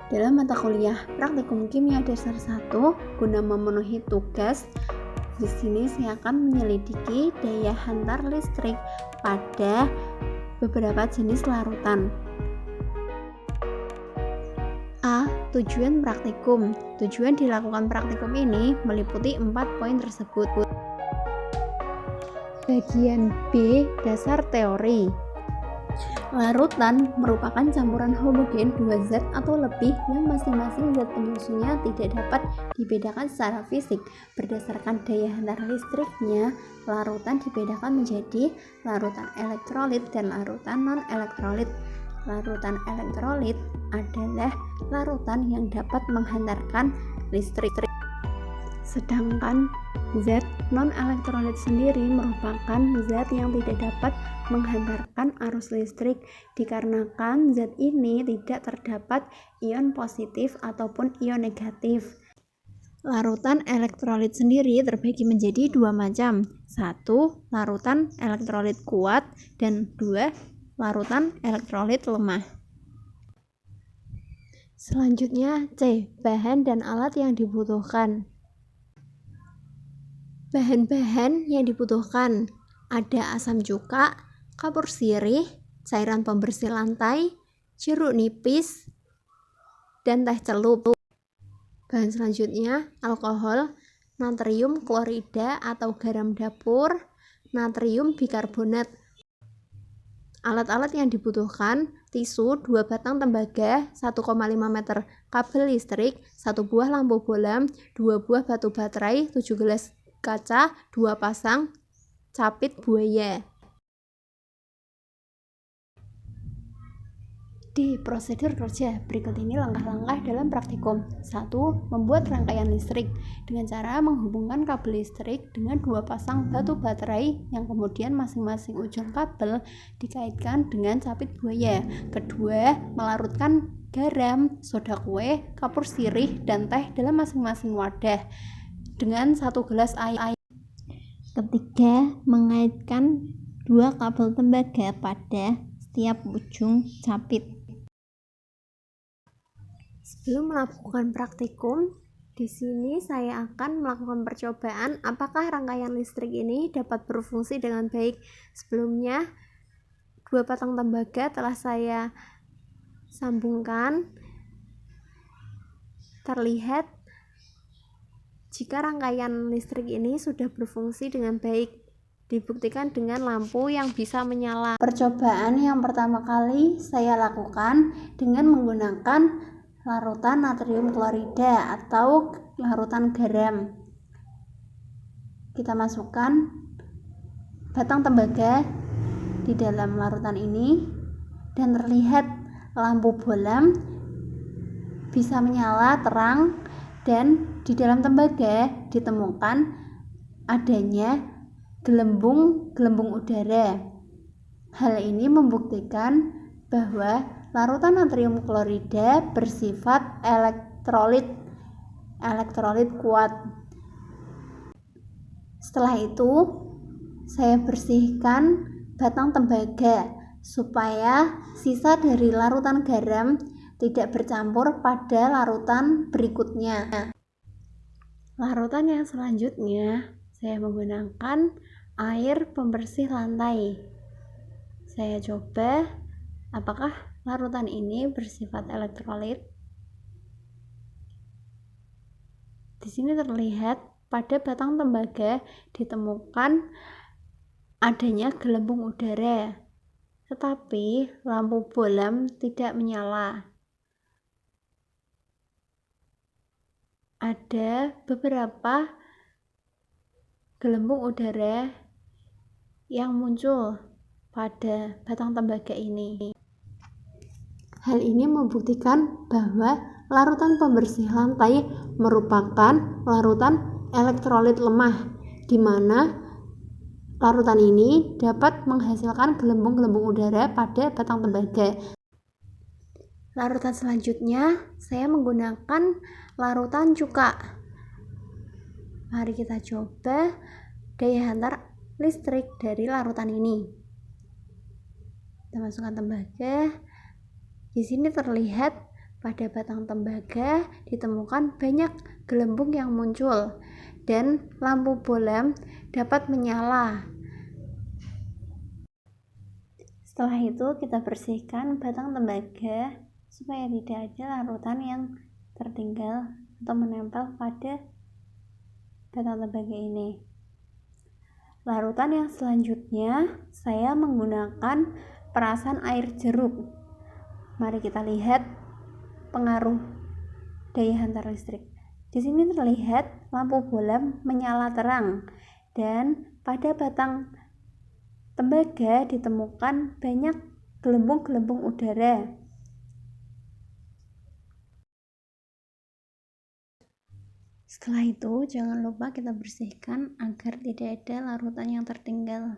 Dalam mata kuliah praktikum kimia dasar 1, guna memenuhi tugas, di sini saya akan menyelidiki daya hantar listrik pada beberapa jenis larutan. A. Tujuan praktikum. Tujuan dilakukan praktikum ini meliputi 4 poin tersebut. Bagian B. Dasar teori. Larutan merupakan campuran homogen dua zat atau lebih yang masing-masing zat penyusunnya tidak dapat dibedakan secara fisik. Berdasarkan daya hantar listriknya, larutan dibedakan menjadi larutan elektrolit dan larutan non-elektrolit. Larutan elektrolit adalah larutan yang dapat menghantarkan listrik. Sedangkan zat non-elektrolit sendiri merupakan zat yang tidak dapat menghantarkan arus listrik dikarenakan zat ini tidak terdapat ion positif ataupun ion negatif. Larutan elektrolit sendiri terbagi menjadi dua macam. 1. Larutan elektrolit kuat dan 2. Larutan elektrolit lemah. Selanjutnya C. Bahan dan alat yang dibutuhkan. Bahan-bahan yang dibutuhkan ada asam cuka, kapur sirih, cairan pembersih lantai, jeruk nipis, dan teh celup. Bahan selanjutnya alkohol, natrium klorida atau garam dapur, natrium bikarbonat. Alat-alat yang dibutuhkan tisu 2 batang tembaga, 1,5 meter kabel listrik, 1 buah lampu bolam, 2 buah batu baterai, 7 gelas kaca, 2 pasang capit buaya. Di prosedur kerja, berikut ini langkah-langkah dalam praktikum. 1. Membuat rangkaian listrik dengan cara menghubungkan kabel listrik dengan 2 pasang batu baterai yang kemudian masing-masing ujung kabel dikaitkan dengan capit buaya. Kedua, melarutkan garam, soda kue, kapur sirih, dan teh dalam masing-masing wadah dengan 1 gelas air. Ketiga, mengaitkan 2 kabel tembaga pada setiap ujung capit. Sebelum melakukan praktikum, di sini saya akan melakukan percobaan apakah rangkaian listrik ini dapat berfungsi dengan baik. Sebelumnya, 2 batang tembaga telah saya sambungkan. Terlihat jika rangkaian listrik ini sudah berfungsi dengan baik, dibuktikan dengan lampu yang bisa menyala. Percobaan yang pertama kali saya lakukan dengan menggunakan larutan natrium klorida atau larutan garam. Kita masukkan batang tembaga di dalam larutan ini dan terlihat lampu bolam bisa menyala terang dan di dalam tembaga ditemukan adanya gelembung udara. Hal ini membuktikan bahwa larutan natrium klorida bersifat elektrolit kuat. Setelah itu, saya bersihkan batang tembaga supaya sisa dari larutan garam tidak bercampur pada larutan berikutnya. Larutan yang selanjutnya, saya menggunakan air pembersih lantai. Saya coba apakah larutan ini bersifat elektrolit. Di sini terlihat pada batang tembaga ditemukan adanya gelembung udara, tetapi lampu bolam tidak menyala. Ada beberapa gelembung udara yang muncul pada batang tembaga ini. Hal ini membuktikan bahwa larutan pembersih lantai merupakan larutan elektrolit lemah, di mana larutan ini dapat menghasilkan gelembung-gelembung udara pada batang tembaga. Larutan selanjutnya, saya menggunakan larutan cuka. Mari kita coba daya hantar listrik dari larutan ini. Kita masukkan tembaga. Di sini terlihat pada batang tembaga ditemukan banyak gelembung yang muncul dan lampu bolam dapat menyala. Setelah itu kita bersihkan batang tembaga supaya tidak ada larutan yang tertinggal atau menempel pada batang tembaga ini. Larutan yang selanjutnya saya menggunakan perasan air jeruk. Mari kita lihat pengaruh daya hantar listrik. Di sini terlihat lampu bolam menyala terang dan pada batang tembaga ditemukan banyak gelembung-gelembung udara. Setelah itu, jangan lupa kita bersihkan agar tidak ada larutan yang tertinggal.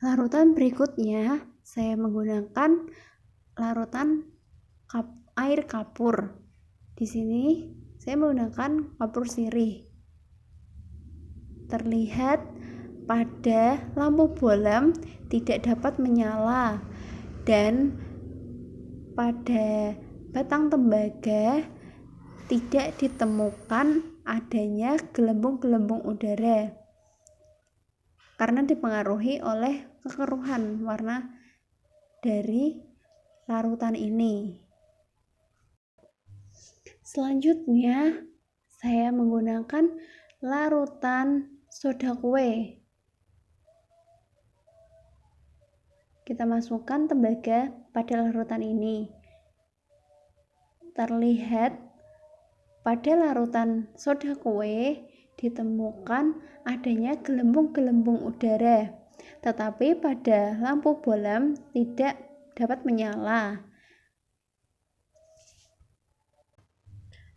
Larutan berikutnya, saya menggunakan larutan air kapur. Di sini, saya menggunakan kapur sirih. Terlihat pada lampu bolam tidak dapat menyala dan pada batang tembaga tidak ditemukan adanya gelembung-gelembung udara karena dipengaruhi oleh kekeruhan warna dari larutan ini. Selanjutnya, saya menggunakan larutan soda kue. Kita masukkan tembaga pada larutan ini. Terlihat pada larutan soda kue ditemukan adanya gelembung-gelembung udara, tetapi pada lampu bolam tidak dapat menyala.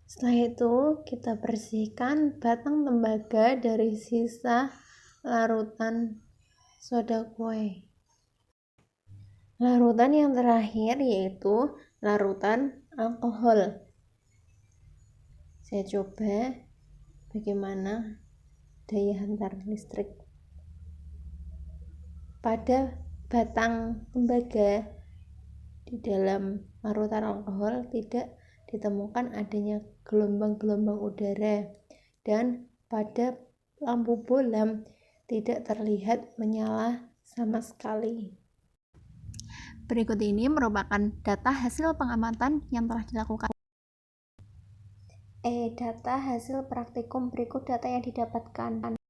Setelah itu, kita bersihkan batang tembaga dari sisa larutan soda kue. Larutan yang terakhir yaitu larutan alkohol. Saya coba bagaimana daya hantar listrik pada batang tembaga. Di dalam larutan alkohol tidak ditemukan adanya gelombang-gelombang udara dan pada lampu bolam tidak terlihat menyala sama sekali. Berikut ini merupakan data hasil pengamatan yang telah dilakukan. Data hasil praktikum. Berikut data yang didapatkan.